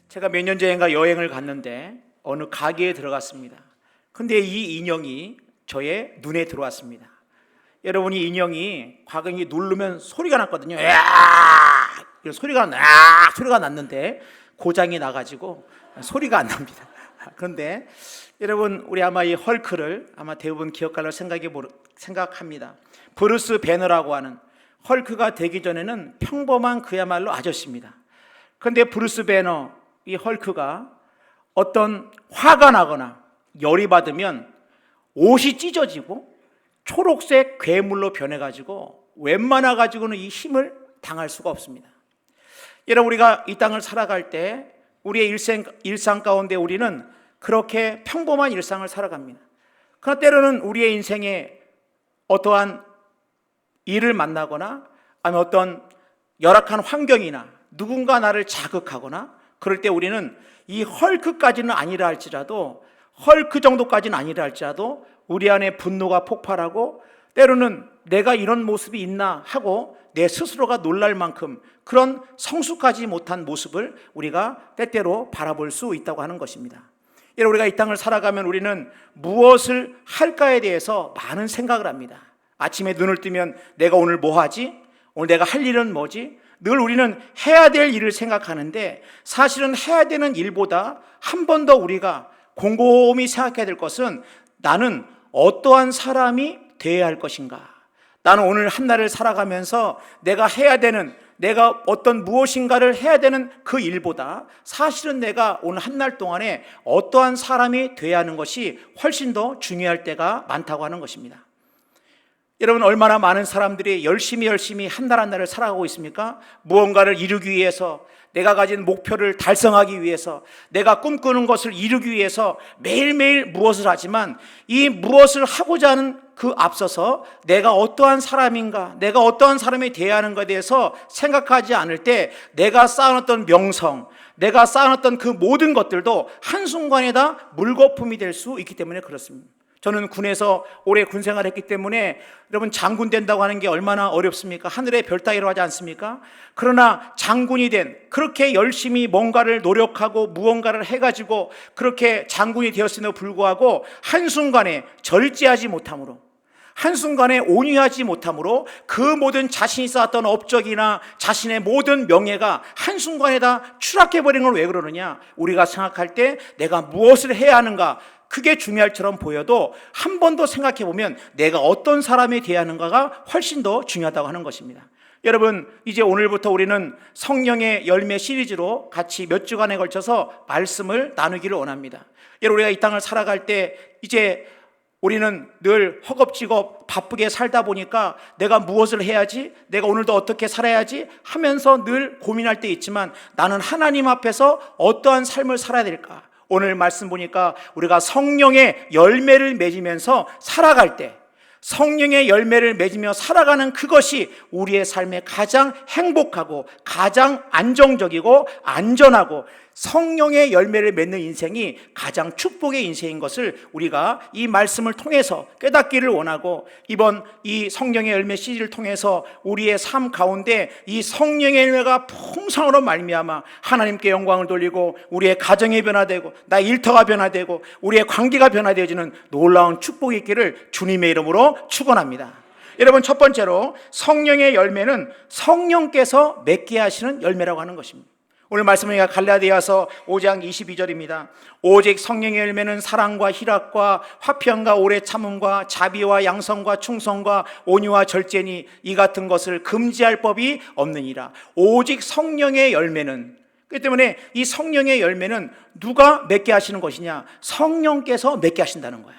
제가 몇 년 전인가 여행을 갔는데 어느 가게에 들어갔습니다. 근데 이 인형이 저의 눈에 들어왔습니다. 여러분, 이 인형이 과거에 누르면 소리가 났거든요. 야악! 이런 소리가 났는데 고장이 나가지고 소리가 안 납니다. 그런데 여러분, 우리 아마 이 헐크를 아마 대부분 기억할 생각합니다. 브루스 배너라고 하는, 헐크가 되기 전에는 평범한 그야말로 아저씨입니다. 그런데 브루스 배너, 이 헐크가 어떤 화가 나거나 열이 받으면 옷이 찢어지고 초록색 괴물로 변해가지고 웬만하 가지고는 이 힘을 당할 수가 없습니다. 여러분, 우리가 이 땅을 살아갈 때 우리의 일상 가운데 우리는 그렇게 평범한 일상을 살아갑니다. 그러나 때로는 우리의 인생에 어떠한 일을 만나거나 아니면 어떤 열악한 환경이나 누군가 나를 자극하거나 그럴 때 우리는 이 헐크까지는 아니라 할지라도, 헐크 정도까지는 아니라 할지라도 우리 안에 분노가 폭발하고 때로는 내가 이런 모습이 있나 하고 내 스스로가 놀랄 만큼 그런 성숙하지 못한 모습을 우리가 때때로 바라볼 수 있다고 하는 것입니다. 여러분, 우리가 이 땅을 살아가면 우리는 무엇을 할까에 대해서 많은 생각을 합니다. 아침에 눈을 뜨면 내가 오늘 뭐 하지? 오늘 내가 할 일은 뭐지? 늘 우리는 해야 될 일을 생각하는데 사실은 해야 되는 일보다 한 번 더 우리가 곰곰이 생각해야 될 것은 나는 어떠한 사람이 되어야 할 것인가? 나는 오늘 한 날을 살아가면서 내가 해야 되는, 내가 어떤 무엇인가를 해야 되는 그 일보다 사실은 내가 오늘 한 날 동안에 어떠한 사람이 되어야 하는 것이 훨씬 더 중요할 때가 많다고 하는 것입니다. 여러분, 얼마나 많은 사람들이 열심히 한 날 한 날을 살아가고 있습니까? 무언가를 이루기 위해서, 내가 가진 목표를 달성하기 위해서, 내가 꿈꾸는 것을 이루기 위해서 매일매일 무엇을 하지만 이 무엇을 하고자 하는 그 앞서서 내가 어떠한 사람인가, 내가 어떠한 사람이 되어야 하는 것에 대해서 생각하지 않을 때 내가 쌓아놨던 명성, 내가 쌓아놨던 그 모든 것들도 한순간에 다 물거품이 될 수 있기 때문에 그렇습니다. 저는 군에서 오래 군생활을 했기 때문에 여러분, 장군 된다고 하는 게 얼마나 어렵습니까? 하늘의 별 따기로 하지 않습니까? 그러나 장군이 된, 그렇게 열심히 뭔가를 노력하고 무언가를 해가지고 그렇게 장군이 되었음에도 불구하고 한순간에 절제하지 못함으로, 한순간에 온유하지 못함으로 그 모든 자신이 쌓았던 업적이나 자신의 모든 명예가 한순간에 다 추락해버리는 걸 왜 그러느냐? 우리가 생각할 때 내가 무엇을 해야 하는가, 그게 중요할 처럼 보여도 한 번 더 생각해 보면 내가 어떤 사람이 되어야 하는가가 훨씬 더 중요하다고 하는 것입니다. 여러분, 이제 오늘부터 우리는 성령의 열매 시리즈로 같이 몇 주간에 걸쳐서 말씀을 나누기를 원합니다. 여러분, 우리가 이 땅을 살아갈 때 이제 우리는 늘 허겁지겁 바쁘게 살다 보니까 내가 무엇을 해야지, 내가 오늘도 어떻게 살아야지 하면서 늘 고민할 때 있지만 나는 하나님 앞에서 어떠한 삶을 살아야 될까? 오늘 말씀 보니까 우리가 성령의 열매를 맺으면서 살아갈 때, 성령의 열매를 맺으며 살아가는 그것이 우리의 삶에 가장 행복하고 가장 안정적이고 안전하고 성령의 열매를 맺는 인생이 가장 축복의 인생인 것을 우리가 이 말씀을 통해서 깨닫기를 원하고, 이번 이 성령의 열매 시리즈를 통해서 우리의 삶 가운데 이 성령의 열매가 풍성으로 말미암아 하나님께 영광을 돌리고 우리의 가정이 변화되고 나의 일터가 변화되고 우리의 관계가 변화되어지는 놀라운 축복이 있기를 주님의 이름으로 축원합니다. 여러분, 첫 번째로 성령의 열매는 성령께서 맺게 하시는 열매라고 하는 것입니다. 오늘 말씀은 갈라디아서 5장 22절입니다. 오직 성령의 열매는 사랑과 희락과 화평과 오래 참음과 자비와 양성과 충성과 온유와 절제니 이 같은 것을 금지할 법이 없느니라. 오직 성령의 열매는, 그렇기 때문에 이 성령의 열매는 누가 맺게 하시는 것이냐? 성령께서 맺게 하신다는 거야.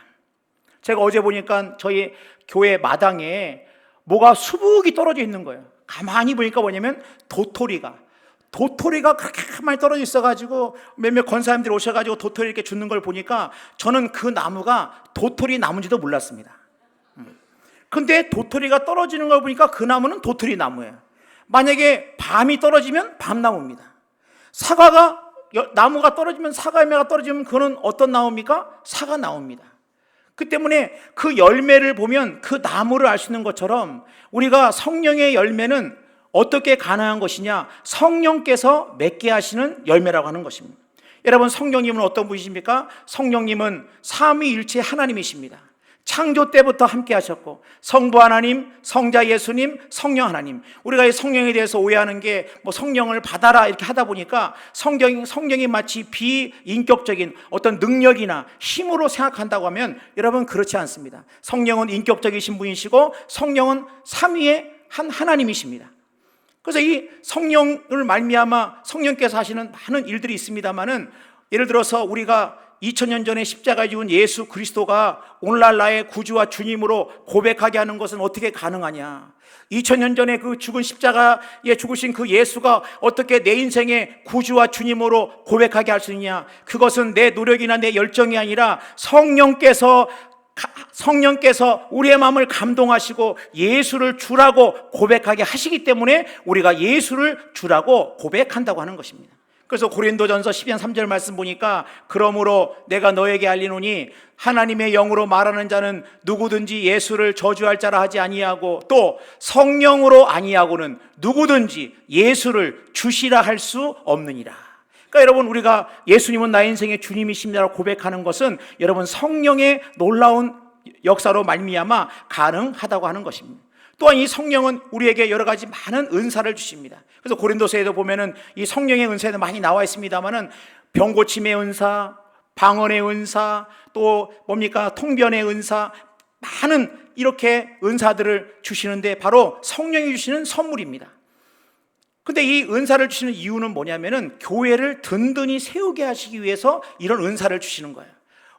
제가 어제 보니까 저희 교회 마당에 뭐가 수북이 떨어져 있는 거예요. 가만히 보니까 뭐냐면 도토리가 그렇게 많이 떨어져 있어가지고 몇몇 권사님들이 오셔가지고 도토리 이렇게 주는 걸 보니까 저는 그 나무가 도토리 나무인지도 몰랐습니다. 근데 도토리가 떨어지는 걸 보니까 그 나무는 도토리 나무예요. 만약에 밤이 떨어지면 밤나무입니다. 나무가 떨어지면, 사과 열매가 떨어지면 그거는 어떤 나무입니까? 사과 나무입니다. 그 때문에 그 열매를 보면 그 나무를 알 수 있는 것처럼 우리가 성령의 열매는 어떻게 가능한 것이냐? 성령께서 맺게 하시는 열매라고 하는 것입니다. 여러분, 성령님은 어떤 분이십니까? 성령님은 삼위일체 하나님이십니다. 창조 때부터 함께 하셨고, 성부 하나님, 성자 예수님, 성령 하나님. 우리가 이 성령에 대해서 오해하는 게 뭐 성령을 받아라 이렇게 하다 보니까 성령이 마치 비인격적인 어떤 능력이나 힘으로 생각한다고 하면 여러분, 그렇지 않습니다. 성령은 인격적이신 분이시고 성령은 삼위의 한 하나님이십니다. 그래서 이 성령을 말미암아 성령께서 하시는 많은 일들이 있습니다만은, 예를 들어서 우리가 2000년 전에 십자가에 죽은 예수 그리스도가 오늘날 나의 구주와 주님으로 고백하게 하는 것은 어떻게 가능하냐? 2000년 전에 그 죽은 십자가에 죽으신 그 예수가 어떻게 내 인생의 구주와 주님으로 고백하게 할 수 있냐? 그것은 내 노력이나 내 열정이 아니라 성령께서 우리의 마음을 감동하시고 예수를 주라고 고백하게 하시기 때문에 우리가 예수를 주라고 고백한다고 하는 것입니다. 그래서 고린도전서 12장 3절 말씀 보니까, 그러므로 내가 너에게 알리노니 하나님의 영으로 말하는 자는 누구든지 예수를 저주할 자라 하지 아니하고, 또 성령으로 아니하고는 누구든지 예수를 주시라 할 수 없느니라. 그러니까 여러분, 우리가 예수님은 나의 인생의 주님이십니다라고 고백하는 것은 여러분, 성령의 놀라운 역사로 말미암아 가능하다고 하는 것입니다. 또한 이 성령은 우리에게 여러 가지 많은 은사를 주십니다. 그래서 고린도서에도 보면은 이 성령의 은사에도 많이 나와 있습니다만은, 병 고침의 은사, 방언의 은사, 또 뭡니까? 통변의 은사, 많은 이렇게 은사들을 주시는데 바로 성령이 주시는 선물입니다. 근데 이 은사를 주시는 이유는 뭐냐면은 교회를 든든히 세우게 하시기 위해서 이런 은사를 주시는 거예요.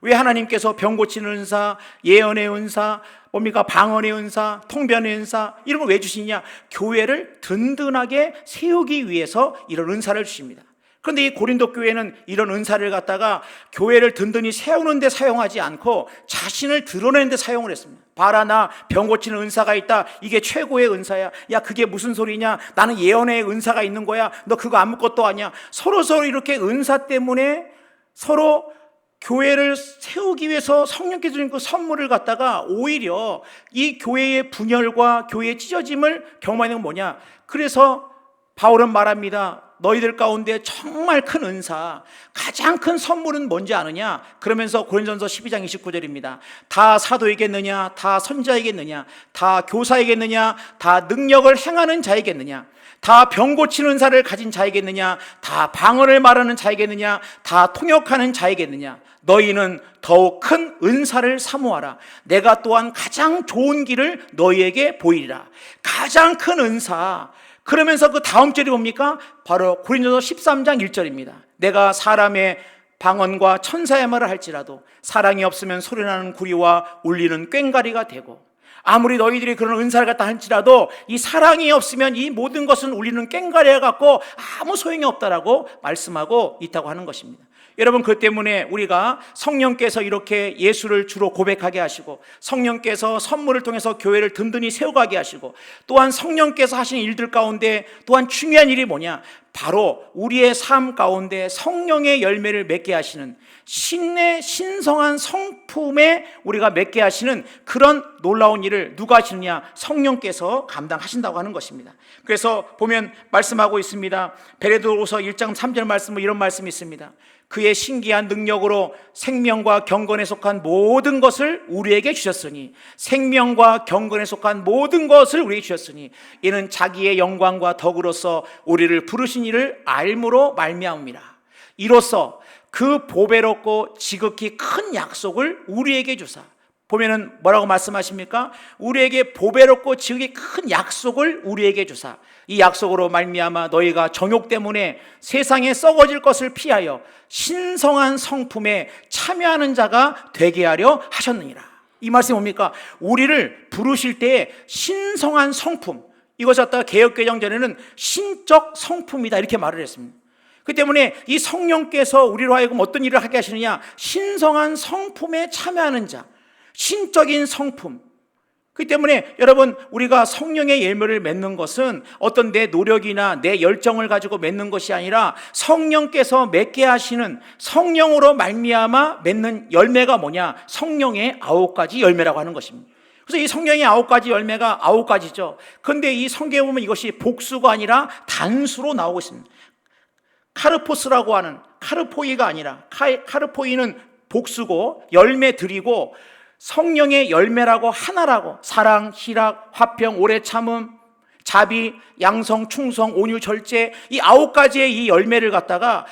왜 하나님께서 병 고치는 은사, 예언의 은사, 뭡니까? 방언의 은사, 통변의 은사, 이런 걸 왜 주시냐? 교회를 든든하게 세우기 위해서 이런 은사를 주십니다. 그런데 이 고린도 교회는 이런 은사를 갖다가 교회를 든든히 세우는 데 사용하지 않고 자신을 드러내는 데 사용을 했습니다. 봐라, 나 병 고치는 은사가 있다. 이게 최고의 은사야. 야, 그게 무슨 소리냐? 나는 예언의 은사가 있는 거야. 너 그거 아무것도 아니야. 서로 이렇게 은사 때문에 서로 교회를 세우기 위해서 성령께서 주신 그 선물을 갖다가 오히려 이 교회의 분열과 교회의 찢어짐을 경험하는 건 뭐냐? 그래서 바울은 말합니다. 너희들 가운데 정말 큰 은사, 가장 큰 선물은 뭔지 아느냐? 그러면서 고린도전서 12장 29절입니다. 다 사도이겠느냐? 다 선지자이겠느냐? 다 교사이겠느냐? 다 능력을 행하는 자이겠느냐? 다 병 고치는 은사를 가진 자이겠느냐? 다 방언을 말하는 자이겠느냐? 다 통역하는 자이겠느냐? 너희는 더욱 큰 은사를 사모하라. 내가 또한 가장 좋은 길을 너희에게 보이리라. 가장 큰 은사. 그러면서 그 다음 절이 뭡니까? 바로 고린도서 13장 1절입니다. 내가 사람의 방언과 천사의 말을 할지라도 사랑이 없으면 소리나는 구리와 울리는 꽹과리가 되고, 아무리 너희들이 그런 은사를 갖다 할지라도 이 사랑이 없으면 이 모든 것은 울리는 꽹과리가 갖고 아무 소용이 없다라고 말씀하고 있다고 하는 것입니다. 여러분, 그 때문에 우리가 성령께서 이렇게 예수를 주로 고백하게 하시고, 성령께서 선물을 통해서 교회를 든든히 세워가게 하시고, 또한 성령께서 하신 일들 가운데 또한 중요한 일이 뭐냐? 바로 우리의 삶 가운데 성령의 열매를 맺게 하시는, 신성한 성품에 우리가 맺게 하시는 그런 놀라운 일을 누가 하시느냐? 성령께서 감당하신다고 하는 것입니다. 그래서 보면 말씀하고 있습니다. 베드로후서 1장 3절 말씀은 이런 말씀이 있습니다. 그의 신기한 능력으로 생명과 경건에 속한 모든 것을 우리에게 주셨으니, 생명과 경건에 속한 모든 것을 우리에게 주셨으니 이는 자기의 영광과 덕으로서 우리를 부르신 이를 알므로 말미암음이라. 이로써 그 보배롭고 지극히 큰 약속을 우리에게 주사, 보면은 뭐라고 말씀하십니까? 우리에게 보배롭고 지극히 큰 약속을 우리에게 주사, 이 약속으로 말미암아 너희가 정욕 때문에 세상에 썩어질 것을 피하여 신성한 성품에 참여하는 자가 되게 하려 하셨느니라. 이 말씀이 뭡니까? 우리를 부르실 때에 신성한 성품, 이것을 갖다가 개역개정전에는 신적 성품이다 이렇게 말을 했습니다. 그 때문에 이 성령께서 우리로 하여금 어떤 일을 하게 하시느냐? 신성한 성품에 참여하는 자, 신적인 성품. 그렇기 때문에 여러분, 우리가 성령의 열매를 맺는 것은 어떤 내 노력이나 내 열정을 가지고 맺는 것이 아니라 성령께서 맺게 하시는, 성령으로 말미암아 맺는 열매가 뭐냐? 성령의 9가지 열매라고 하는 것입니다. 그래서 이 성경의 9가지 열매가 9가지죠. 그런데 이 성경에 보면 이것이 복수가 아니라 단수로 나오고 있습니다. 카르포스라고 하는, 카르포이가 아니라, 카르포이는 복수고 열매들이고, 성령의 열매라고 하나라고, 사랑, 희락, 화평, 오래 참음, 자비, 양성, 충성, 온유, 절제, 이 9가지의 이 열매를 갖다가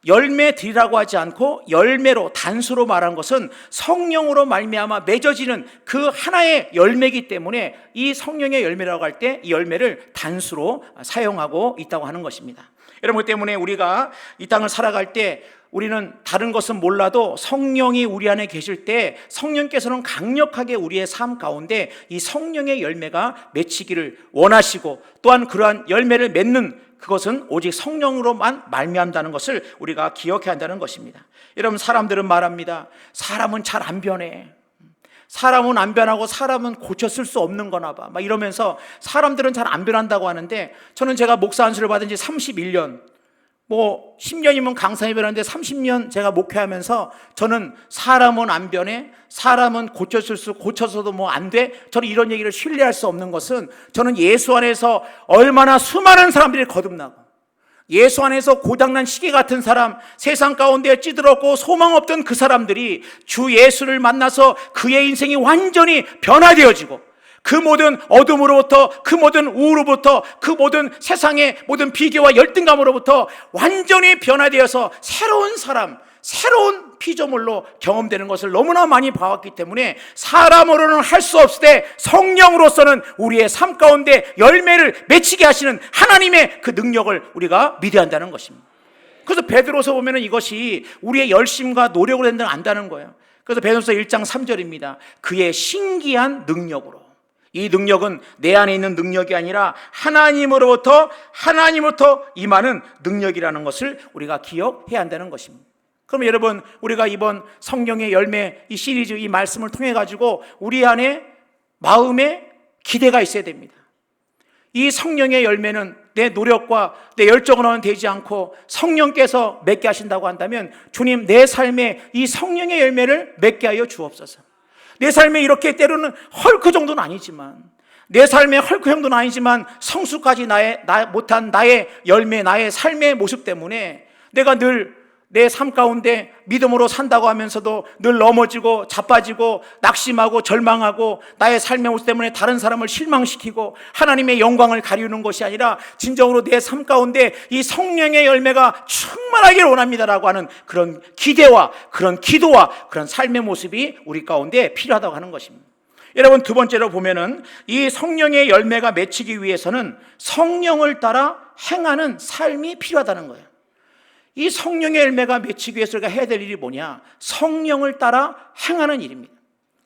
열매들이라고 하지 않고 열매로, 단수로 말한 것은 성령으로 말미암아 맺어지는 그 하나의 열매이기 때문에 이 성령의 열매라고 할 때 이 열매를 단수로 사용하고 있다고 하는 것입니다. 여러분, 때문에 우리가 이 땅을 살아갈 때 우리는 다른 것은 몰라도 성령이 우리 안에 계실 때 성령께서는 강력하게 우리의 삶 가운데 이 성령의 열매가 맺히기를 원하시고, 또한 그러한 열매를 맺는 그것은 오직 성령으로만 말미암다는 것을 우리가 기억해야 한다는 것입니다. 여러분, 사람들은 말합니다. 사람은 잘 안 변해. 사람은 안 변하고 사람은 고쳐 쓸 수 없는 거나 봐. 막 이러면서 사람들은 잘 안 변한다고 하는데, 저는 제가 목사 안수를 받은 지 31년, 10년이면 강사에 변하는데 30년 제가 목회하면서 저는 사람은 안 변해, 사람은 고쳐서도 안 돼, 저는 이런 얘기를 신뢰할 수 없는 것은, 저는 예수 안에서 얼마나 수많은 사람들이 거듭나고, 예수 안에서 고장난 시계 같은 사람, 세상 가운데 찌들었고 소망 없던 그 사람들이 주 예수를 만나서 그의 인생이 완전히 변화되어지고, 그 모든 어둠으로부터, 그 모든 우울로부터, 그 모든 세상의 모든 비교와 열등감으로부터 완전히 변화되어서 새로운 사람, 새로운 피조물로 경험되는 것을 너무나 많이 봐왔기 때문에 사람으로는 할 수 없을 때 성령으로서는 우리의 삶 가운데 열매를 맺히게 하시는 하나님의 그 능력을 우리가 믿어야 한다는 것입니다. 그래서 베드로서 보면 이것이 우리의 열심과 노력으로 된다는 거예요. 그래서 베드로서 1장 3절입니다. 그의 신기한 능력으로. 이 능력은 내 안에 있는 능력이 아니라 하나님으로부터 임하는 능력이라는 것을 우리가 기억해야 한다는 것입니다. 그럼 여러분, 우리가 이번 성령의 열매 이 시리즈, 이 말씀을 통해 가지고 우리 안에 마음에 기대가 있어야 됩니다. 이 성령의 열매는 내 노력과 내 열정으로는 되지 않고 성령께서 맺게 하신다고 한다면, 주님, 내 삶에 이 성령의 열매를 맺게 하여 주옵소서. 내 삶에 이렇게 때로는 헐크 정도는 아니지만, 내 삶의 헐크 정도는 아니지만 성수까지 못한 나의 열매, 나의 삶의 모습 때문에 내가 늘 내 삶 가운데 믿음으로 산다고 하면서도 늘 넘어지고 자빠지고 낙심하고 절망하고, 나의 삶의 모습 때문에 다른 사람을 실망시키고 하나님의 영광을 가리우는 것이 아니라 진정으로 내 삶 가운데 이 성령의 열매가 충만하기를 원합니다라고 하는 그런 기대와 그런 기도와 그런 삶의 모습이 우리 가운데 필요하다고 하는 것입니다. 여러분, 두 번째로 보면은 이 성령의 열매가 맺히기 위해서는 성령을 따라 행하는 삶이 필요하다는 거예요. 이 성령의 열매가 맺히기 위해서 우리가 해야 될 일이 뭐냐? 성령을 따라 행하는 일입니다.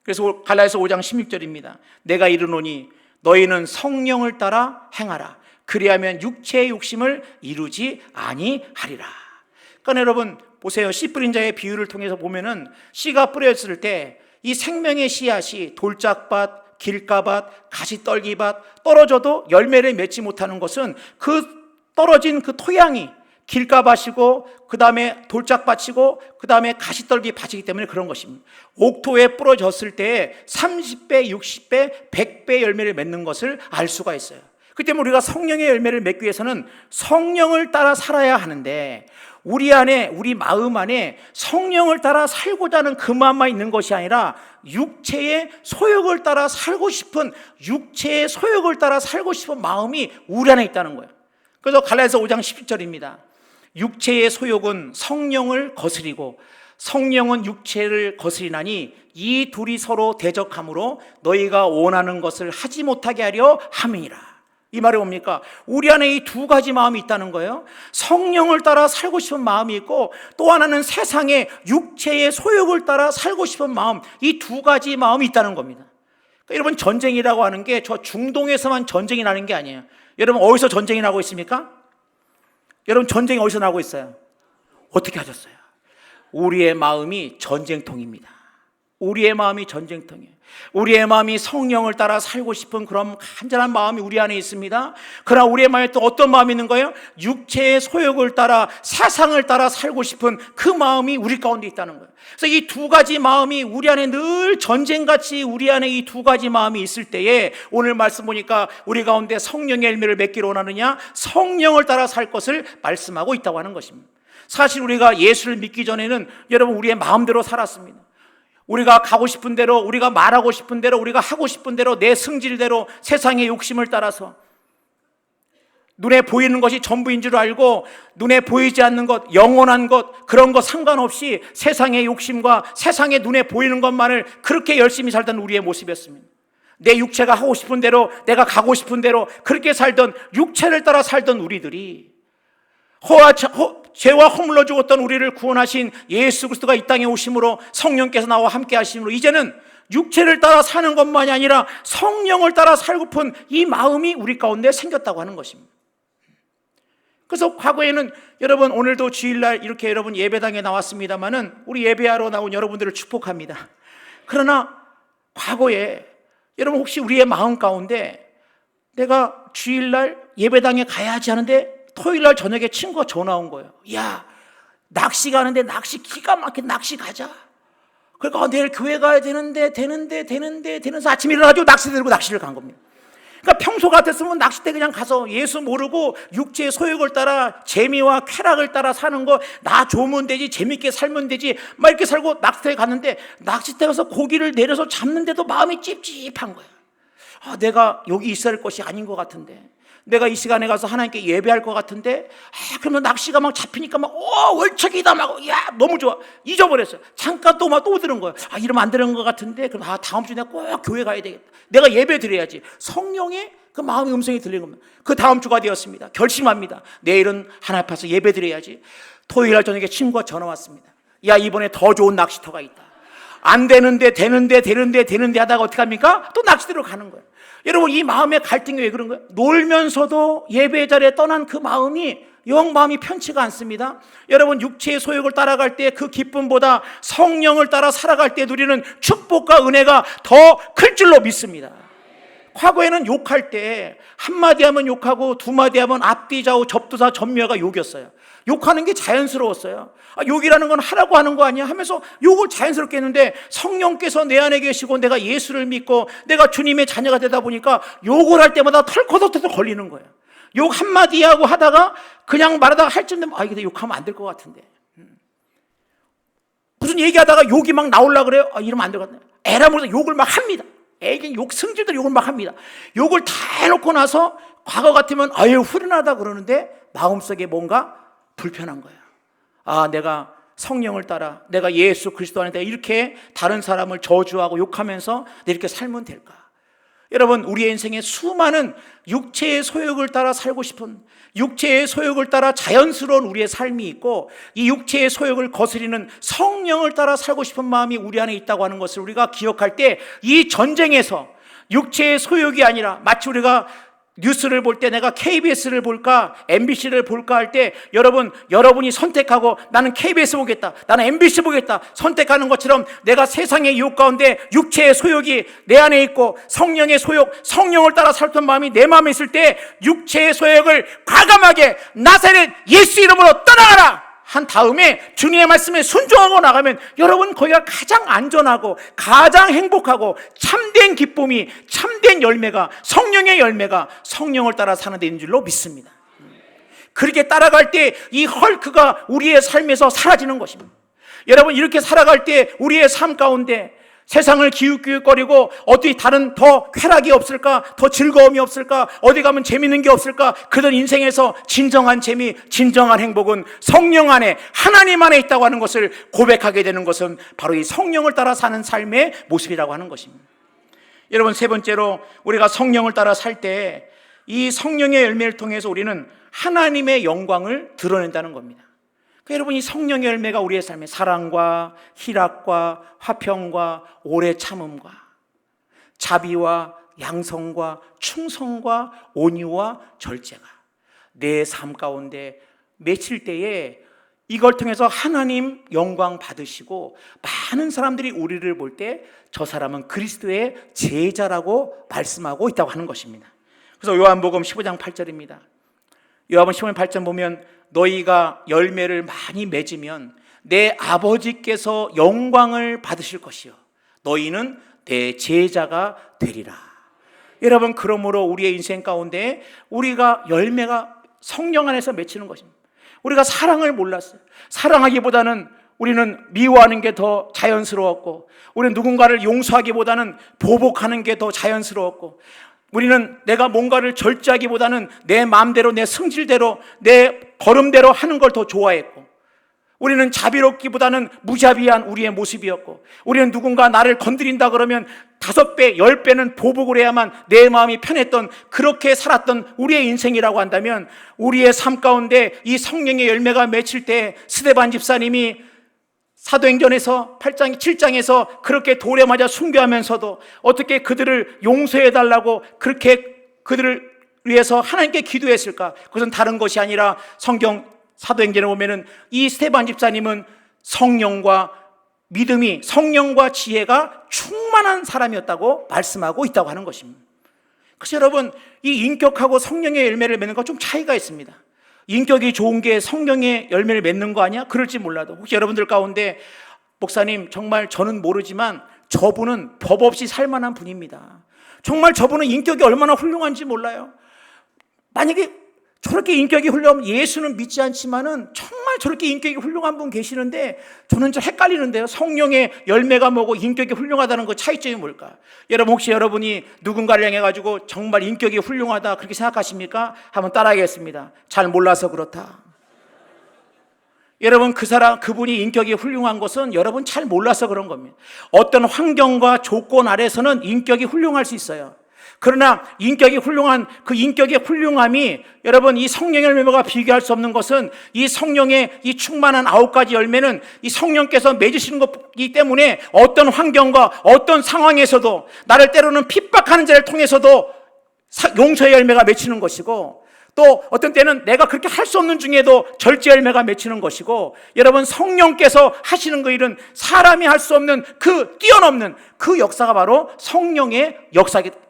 그래서 갈라디아서 5장 16절입니다. 내가 이르노니 너희는 성령을 따라 행하라. 그리하면 육체의 욕심을 이루지 아니하리라. 그러니까 여러분 보세요. 씨 뿌린 자의 비유를 통해서 보면은 씨가 뿌려졌을 때 이 생명의 씨앗이 돌짝밭, 길가밭, 가시떨기밭 떨어져도 열매를 맺지 못하는 것은 그 떨어진 그 토양이 길가밭이고, 그 다음에 돌짝밭이고, 그 다음에 가시떨기 밭이기 때문에 그런 것입니다. 옥토에 뿌려졌을 때 30배, 60배, 100배 열매를 맺는 것을 알 수가 있어요. 그 때문에 우리가 성령의 열매를 맺기 위해서는 성령을 따라 살아야 하는데, 우리 안에, 우리 마음 안에 성령을 따라 살고자 하는 그 마음만 있는 것이 아니라 육체의 소욕을 따라 살고 싶은 마음이 우리 안에 있다는 거예요. 그래서 갈라디아서 5장 17절입니다. 육체의 소욕은 성령을 거스리고 성령은 육체를 거스리나니 이 둘이 서로 대적함으로 너희가 원하는 것을 하지 못하게 하려 함이니라. 이 말이 뭡니까? 우리 안에 이 두 가지 마음이 있다는 거예요. 성령을 따라 살고 싶은 마음이 있고, 또 하나는 세상의 육체의 소욕을 따라 살고 싶은 마음, 이 두 가지 마음이 있다는 겁니다. 그러니까 여러분, 전쟁이라고 하는 게 저 중동에서만 전쟁이 나는 게 아니에요. 여러분, 어디서 전쟁이 나고 있습니까? 여러분, 전쟁이 어디서 나고 있어요? 어떻게 하셨어요? 우리의 마음이 전쟁통입니다. 우리의 마음이 전쟁통이에요. 우리의 마음이 성령을 따라 살고 싶은 그런 간절한 마음이 우리 안에 있습니다. 그러나 우리의 마음에 또 어떤 마음이 있는 거예요? 육체의 소욕을 따라 세상을 따라 살고 싶은 그 마음이 우리 가운데 있다는 거예요. 그래서 이 두 가지 마음이 우리 안에 늘 전쟁같이 우리 안에 이 두 가지 마음이 있을 때에 오늘 말씀 보니까 우리 가운데 성령의 열매를 맺기를 원하느냐, 성령을 따라 살 것을 말씀하고 있다고 하는 것입니다. 사실 우리가 예수를 믿기 전에는 여러분 우리의 마음대로 살았습니다. 우리가 가고 싶은 대로, 우리가 말하고 싶은 대로, 우리가 하고 싶은 대로, 내 승질대로 세상의 욕심을 따라서 눈에 보이는 것이 전부인 줄 알고 눈에 보이지 않는 것, 영원한 것, 그런 것 상관없이 세상의 욕심과 세상의 눈에 보이는 것만을 그렇게 열심히 살던 우리의 모습이었습니다. 내 육체가 하고 싶은 대로, 내가 가고 싶은 대로 그렇게 살던, 육체를 따라 살던 우리들이 죄와 허물로 죽었던 우리를 구원하신 예수 그리스도가 이 땅에 오심으로, 성령께서 나와 함께 하심으로 이제는 육체를 따라 사는 것만이 아니라 성령을 따라 살고픈 이 마음이 우리 가운데 생겼다고 하는 것입니다. 그래서 과거에는 여러분, 오늘도 주일날 이렇게 여러분 예배당에 나왔습니다마는 우리 예배하러 나온 여러분들을 축복합니다. 그러나 과거에 여러분 혹시 우리의 마음 가운데 내가 주일날 예배당에 가야지 하는데 토요일날 저녁에 친구가 전화 온 거예요. 야, 낚시 가는데 낚시 기가 막히게 낚시 가자. 그러니까 내일 교회 가야 되는데 아침에 일어나가지고 낚시 들고 낚시를 간 겁니다. 그러니까 평소 같았으면 낚싯대 그냥 가서 예수 모르고 육체의 소욕을 따라 재미와 쾌락을 따라 사는 거, 나 좋으면 되지, 재밌게 살면 되지 막 이렇게 살고 낚싯대에 갔는데 낚싯대 가서 고기를 내려서 잡는데도 마음이 찝찝한 거예요. 내가 여기 있어야 할 것이 아닌 것 같은데, 내가 이 시간에 가서 하나님께 예배할 것 같은데, 그러면 낚시가 막 잡히니까 막 월척이다 막, 야 너무 좋아, 잊어버렸어요. 잠깐 또 들은 거예요. 이러면 안 되는 것 같은데, 그럼 다음 주에 내가 꼭 교회 가야 되겠다, 내가 예배 드려야지. 성령의 그 마음의 음성이 들리는 겁니다. 그 다음 주가 되었습니다. 결심합니다. 내일은 하나님 앞에서 예배 드려야지. 토요일날 저녁에 친구가 전화 왔습니다. 야, 이번에 더 좋은 낚시터가 있다. 안 되는데 하다가 어떻게 합니까? 또 낚시대로 가는 거예요. 여러분, 이 마음의 갈등이 왜 그런 거예요? 놀면서도 예배 자리에 떠난 그 마음이 영 마음이 편치가 않습니다. 여러분, 육체의 소욕을 따라갈 때 그 기쁨보다 성령을 따라 살아갈 때 누리는 축복과 은혜가 더 클 줄로 믿습니다. 과거에는 욕할 때 한마디 하면 욕하고 두마디 하면 앞뒤 좌우 접두사 전묘가 욕이었어요. 욕하는 게 자연스러웠어요. 욕이라는 건 하라고 하는 거 아니야 하면서 욕을 자연스럽게 했는데, 성령께서 내 안에 계시고 내가 예수를 믿고 내가 주님의 자녀가 되다 보니까 욕을 할 때마다 털커덕털커 걸리는 거예요. 욕 한마디 하고 하다가 그냥 말하다가 할 쯤 되면 이게 욕하면 안 될 것 같은데, 무슨 얘기하다가 욕이 막 나오려고 그래요. 이러면 안 될 것 같네. 에라 모르다 욕을 막 합니다. 애기 욕, 성질들 욕을 막 합니다. 욕을 다 해놓고 나서 과거 같으면 후련하다 그러는데 마음속에 뭔가 불편한 거예요. 내가 성령을 따라, 내가 예수 그리스도 안에 이렇게 다른 사람을 저주하고 욕하면서 이렇게 살면 될까? 여러분, 우리의 인생에 수많은 육체의 소욕을 따라 살고 싶은, 육체의 소욕을 따라 자연스러운 우리의 삶이 있고, 이 육체의 소욕을 거스리는 성령을 따라 살고 싶은 마음이 우리 안에 있다고 하는 것을 우리가 기억할 때, 이 전쟁에서 육체의 소욕이 아니라, 마치 우리가 뉴스를 볼 때 내가 KBS를 볼까 MBC를 볼까 할 때 여러분이 선택하고 나는 KBS 보겠다, 나는 MBC 보겠다 선택하는 것처럼, 내가 세상의 유혹 가운데 육체의 소욕이 내 안에 있고 성령의 소욕, 성령을 따라 살던 마음이 내 마음에 있을 때 육체의 소욕을 과감하게 나사렛 예수 이름으로 떠나가라 한 다음에 주님의 말씀에 순종하고 나가면 여러분, 거기가 가장 안전하고 가장 행복하고 참된 기쁨이, 참된 열매가, 성령의 열매가 성령을 따라 사는 데인 줄로 믿습니다. 그렇게 따라갈 때 이 헐크가 우리의 삶에서 사라지는 것입니다. 여러분, 이렇게 살아갈 때 우리의 삶 가운데 세상을 기웃기웃거리고 어디 다른 더 쾌락이 없을까, 더 즐거움이 없을까, 어디 가면 재밌는 게 없을까, 그런 인생에서 진정한 재미, 진정한 행복은 성령 안에, 하나님 안에 있다고 하는 것을 고백하게 되는 것은 바로 이 성령을 따라 사는 삶의 모습이라고 하는 것입니다. 여러분, 세 번째로 우리가 성령을 따라 살 때 이 성령의 열매를 통해서 우리는 하나님의 영광을 드러낸다는 겁니다. 여러분, 이 성령의 열매가 우리의 삶에 사랑과 희락과 화평과 오래 참음과 자비와 양성과 충성과 온유와 절제가 내 삶 가운데 맺힐 때에 이걸 통해서 하나님 영광 받으시고 많은 사람들이 우리를 볼 때 저 사람은 그리스도의 제자라고 말씀하고 있다고 하는 것입니다. 그래서 요한복음 15장 8절입니다. 요한복음 15장 8절 보면 너희가 열매를 많이 맺으면 내 아버지께서 영광을 받으실 것이요 너희는 내 제자가 되리라. 여러분, 그러므로 우리의 인생 가운데 우리가 열매가 성령 안에서 맺히는 것입니다. 우리가 사랑을 몰랐어요. 사랑하기보다는 우리는 미워하는 게 더 자연스러웠고, 우리는 누군가를 용서하기보다는 보복하는 게 더 자연스러웠고, 우리는 내가 뭔가를 절제하기보다는 내 마음대로, 내 성질대로, 내 걸음대로 하는 걸 더 좋아했고, 우리는 자비롭기보다는 무자비한 우리의 모습이었고, 우리는 누군가 나를 건드린다 그러면 5배, 10배는 보복을 해야만 내 마음이 편했던, 그렇게 살았던 우리의 인생이라고 한다면, 우리의 삶 가운데 이 성령의 열매가 맺힐 때 스데반 집사님이 사도행전에서 8장, 7장에서 그렇게 돌에 맞아 순교하면서도 어떻게 그들을 용서해달라고 그렇게 그들을 위해서 하나님께 기도했을까? 그것은 다른 것이 아니라 성경 사도행전에 보면은 이 스데반 집사님은 성령과 믿음이, 성령과 지혜가 충만한 사람이었다고 말씀하고 있다고 하는 것입니다. 그래서 여러분, 이 인격하고 성령의 열매를 맺는 거 좀 차이가 있습니다. 인격이 좋은 게 성령의 열매를 맺는 거 아니야? 그럴지 몰라도 혹시 여러분들 가운데 목사님, 정말 저는 모르지만 저분은 법 없이 살만한 분입니다. 정말 저분은 인격이 얼마나 훌륭한지 몰라요. 만약에 저렇게 인격이 훌륭하면 예수는 믿지 않지만은 정말 저렇게 인격이 훌륭한 분 계시는데 저는 좀 헷갈리는데요. 성령의 열매가 뭐고 인격이 훌륭하다는 그 차이점이 뭘까? 여러분, 혹시 여러분이 누군가를 향해 가지고 정말 인격이 훌륭하다 그렇게 생각하십니까? 한번 따라하겠습니다. 잘 몰라서 그렇다. 여러분, 그분이 인격이 훌륭한 것은 여러분 잘 몰라서 그런 겁니다. 어떤 환경과 조건 아래서는 인격이 훌륭할 수 있어요. 그러나 인격이 훌륭한 그 인격의 훌륭함이, 여러분, 이 성령의 열매가 비교할 수 없는 것은 이 성령의 이 충만한 9가지 열매는 이 성령께서 맺으시는 것이기 때문에 어떤 환경과 어떤 상황에서도, 나를 때로는 핍박하는 자를 통해서도 용서의 열매가 맺히는 것이고, 또 어떤 때는 내가 그렇게 할 수 없는 중에도 절제 열매가 맺히는 것이고, 여러분, 성령께서 하시는 그 일은 사람이 할 수 없는 그 뛰어넘는 그 역사가 바로 성령의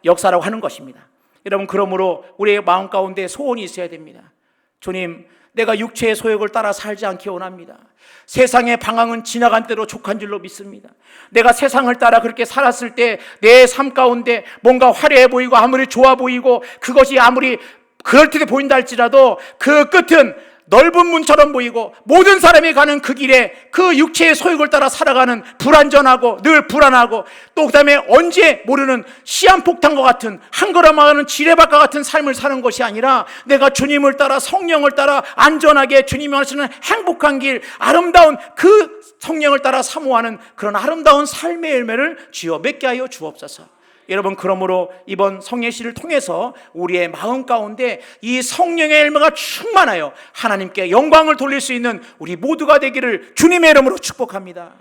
역사라고 하는 것입니다. 여러분, 그러므로 우리의 마음 가운데 소원이 있어야 됩니다. 주님, 내가 육체의 소욕을 따라 살지 않기 원합니다. 세상의 방황은 지나간 대로 족한 줄로 믿습니다. 내가 세상을 따라 그렇게 살았을 때 내 삶 가운데 뭔가 화려해 보이고 아무리 좋아 보이고 그것이 아무리 그럴듯해 보인다 할지라도 그 끝은 넓은 문처럼 보이고 모든 사람이 가는 그 길에 그 육체의 소욕을 따라 살아가는 불안전하고 늘 불안하고 또 그다음에 언제 모르는 시한폭탄과 같은 한 걸음 가는 지뢰밭과 같은 삶을 사는 것이 아니라 내가 주님을 따라 성령을 따라 안전하게 주님이 하시는 행복한 길, 아름다운 그 성령을 따라 사모하는 그런 아름다운 삶의 열매를 주여 맺게 하여 주옵소서. 여러분, 그러므로 이번 성례식을 통해서 우리의 마음 가운데 이 성령의 열매가 충만하여 하나님께 영광을 돌릴 수 있는 우리 모두가 되기를 주님의 이름으로 축복합니다.